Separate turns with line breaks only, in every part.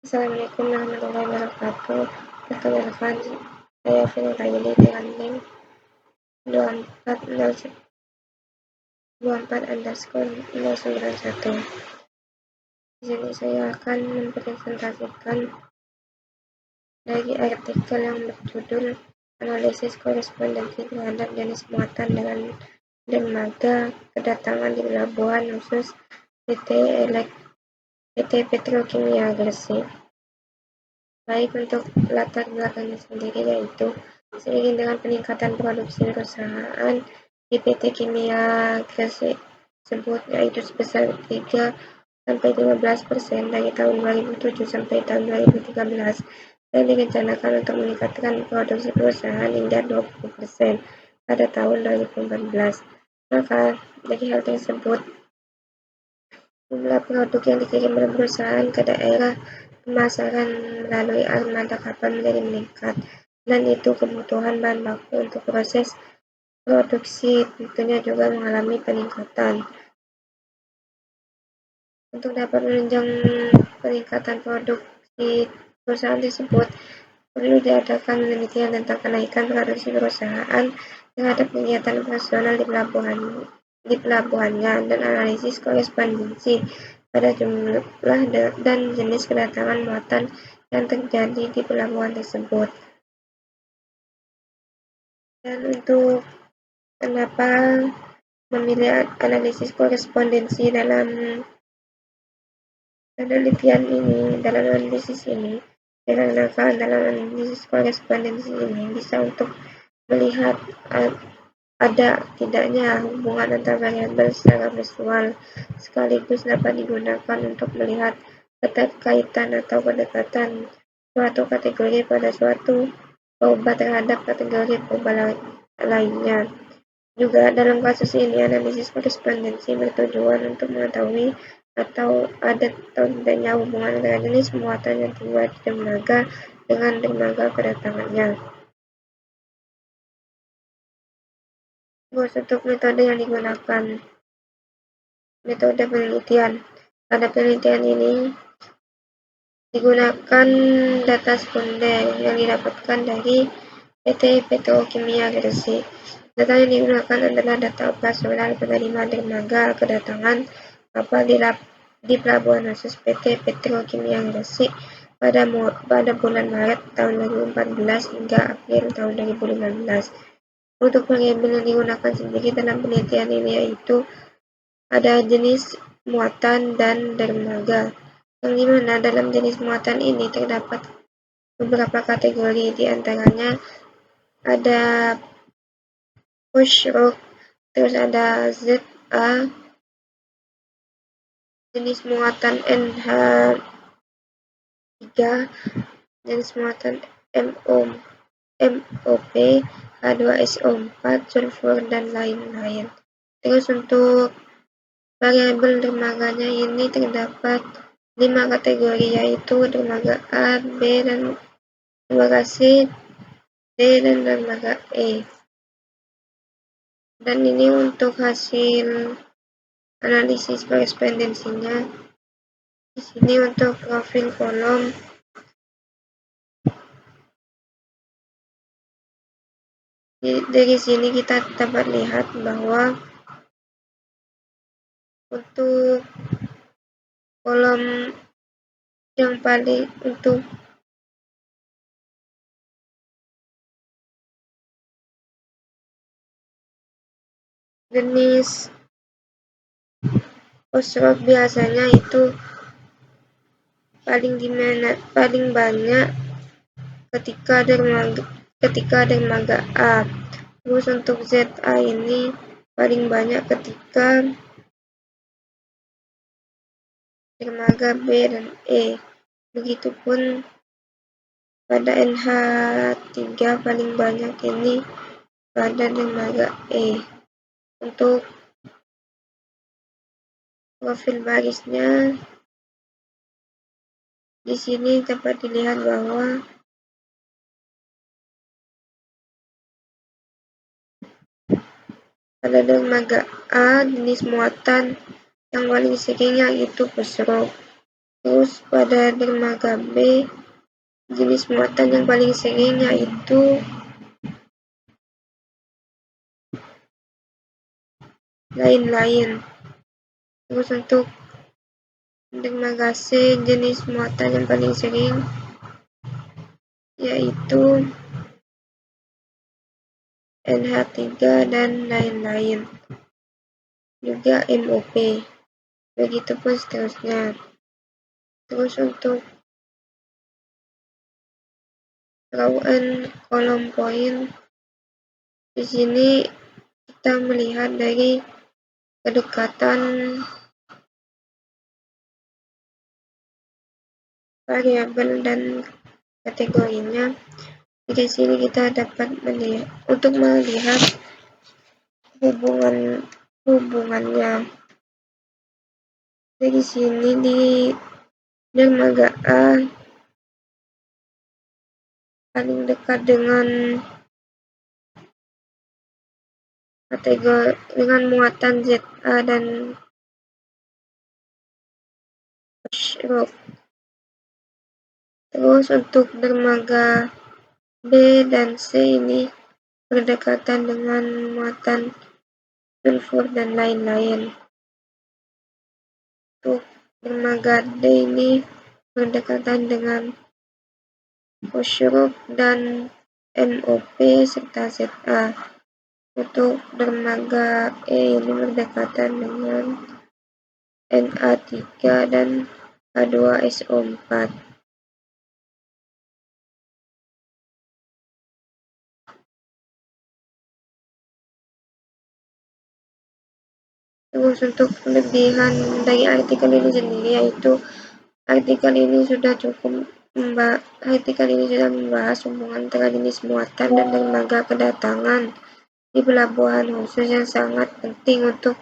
Assalamualaikum warahmatullahi wabarakatuh. Perkenalkan, saya Firdaili dengan NIM 24_091. Di sini saya akan mempresentasikan dari artikel yang berjudul Analisis Korespondensi terhadap jenis muatan dengan dermaga kedatangan di pelabuhan khusus PT Petrokimia Gresik. Baik, untuk latar belakangnya sendiri, yaitu seiring dengan peningkatan produksi perusahaan di PT Kimia Gresik tersebut, yaitu sebesar 3–15% dari tahun 2007 sampai tahun 2013, dan direncanakan untuk meningkatkan produksi perusahaan hingga 20% pada tahun 2014. Maka dari hal tersebut, jumlah produk yang dikirim oleh perusahaan ke daerah pemasaran melalui armada kapal menjadi meningkat, dan itu kebutuhan bahan baku untuk proses produksi tentunya juga mengalami peningkatan. Untuk dapat menunjang peningkatan produksi perusahaan tersebut, perlu diadakan penelitian tentang kenaikan produksi perusahaan terhadap kegiatan operasional di pelabuhannya, dan analisis korespondensi pada jumlah dan jenis kedatangan muatan yang terjadi di pelabuhan tersebut. Dan untuk kenapa memilih analisis korespondensi dalam analisis ini, dikarenakan dalam analisis korespondensi ini bisa untuk melihat ada tidaknya hubungan antara variabel secara visual, sekaligus dapat digunakan untuk melihat keterkaitan atau kedekatan suatu kategori pada suatu perubahan terhadap kategori perubahan lainnya. Juga dalam kasus ini, analisis korespondensi bertujuan untuk mengetahui atau ada atau tidaknya hubungan antara jenis muatan yang tiba di dermaga dengan dermaga kedatangannya. Terus untuk metode yang digunakan, metode penelitian. Pada penelitian ini digunakan data sekunder yang didapatkan dari PT Petrokimia Gresik. Data yang digunakan adalah data operasional pada 5 dermaga kedatangan kapal di pelabuhan khusus PT Petrokimia Gresik pada bulan Maret tahun 2014 hingga April tahun 2015. Untuk variabel yang digunakan sendiri dalam penelitian ini yaitu ada jenis muatan dan dermaga, yang dimana dalam jenis muatan ini terdapat beberapa kategori, di antaranya ada push rock, terus ada ZA, jenis muatan NH3, jenis muatan MOP, H2SO4, sulfur, dan lain-lain. Terus untuk variabel dermaganya ini terdapat 5 kategori, yaitu dermaga A, B, dan dermaga C, D, dan dermaga E. Dan ini untuk hasil analisis korespondensinya. Di sini untuk profil kolom, dari sini kita dapat lihat bahwa untuk kolom yang paling untuk jenis push rock biasanya itu paling banyak ketika dermaga A. Terus untuk ZA ini paling banyak ketika dermaga B dan E. Begitupun pada NH3 paling banyak ini pada dermaga E. Untuk profil barisnya di sini dapat dilihat bahwa pada dermaga A jenis muatan yang paling sering yaitu push rock. Terus pada dermaga B, jenis muatan yang paling sering yaitu lain-lain. Terus untuk dermaga C, jenis muatan yang paling sering yaitu NH3 dan lain-lain. Juga MOP. Begitupun seterusnya. Terus untuk peragaan kolom poin, di sini kita melihat dari kedekatan variabel dan kategorinya. Di sini kita dapat melihat untuk melihat hubungannya. Jadi sini di dermaga A paling dekat dengan kategori dengan muatan ZA dan Rock. Terus untuk dermaga B dan C ini berdekatan dengan muatan sulfur dan lain-lain. Untuk dermaga D ini berdekatan dengan Fosrock dan MOP serta ZA. Untuk dermaga E ini berdekatan dengan Na3 dan H2SO4. Terus untuk kelebihan dari artikel ini sendiri yaitu artikel ini sudah membahas hubungan antara jenis muatan dan dermaga kedatangan di pelabuhan khusus yang sangat penting untuk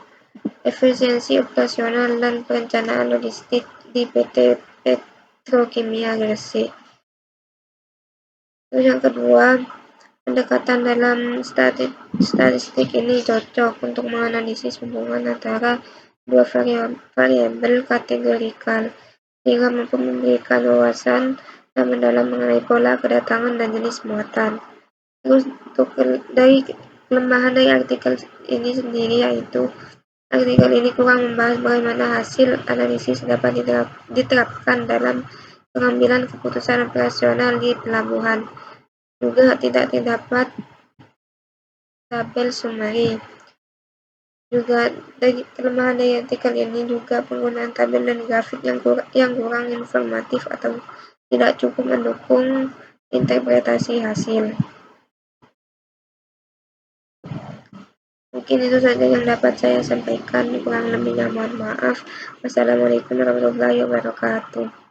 efisiensi operasional dan perencanaan logistik di PT Petrokimia Gresik. Terus yang kedua, pendekatan dalam statistik ini cocok untuk menganalisis hubungan antara dua variabel kategorikal sehingga mampu memberikan wawasan yang mendalam mengenai pola kedatangan dan jenis muatan. Terus untuk dari kelemahan dari artikel ini sendiri yaitu artikel ini kurang membahas bagaimana hasil analisis dapat diterapkan dalam pengambilan keputusan operasional di pelabuhan. Juga tidak terdapat tabel summary. Juga dari kelemahan dari artikel ini juga penggunaan tabel dan grafik yang kurang informatif atau tidak cukup mendukung interpretasi hasil. Mungkin itu saja yang dapat saya sampaikan, kurang lebihnya mohon maaf. Wassalamualaikum warahmatullahi wabarakatuh.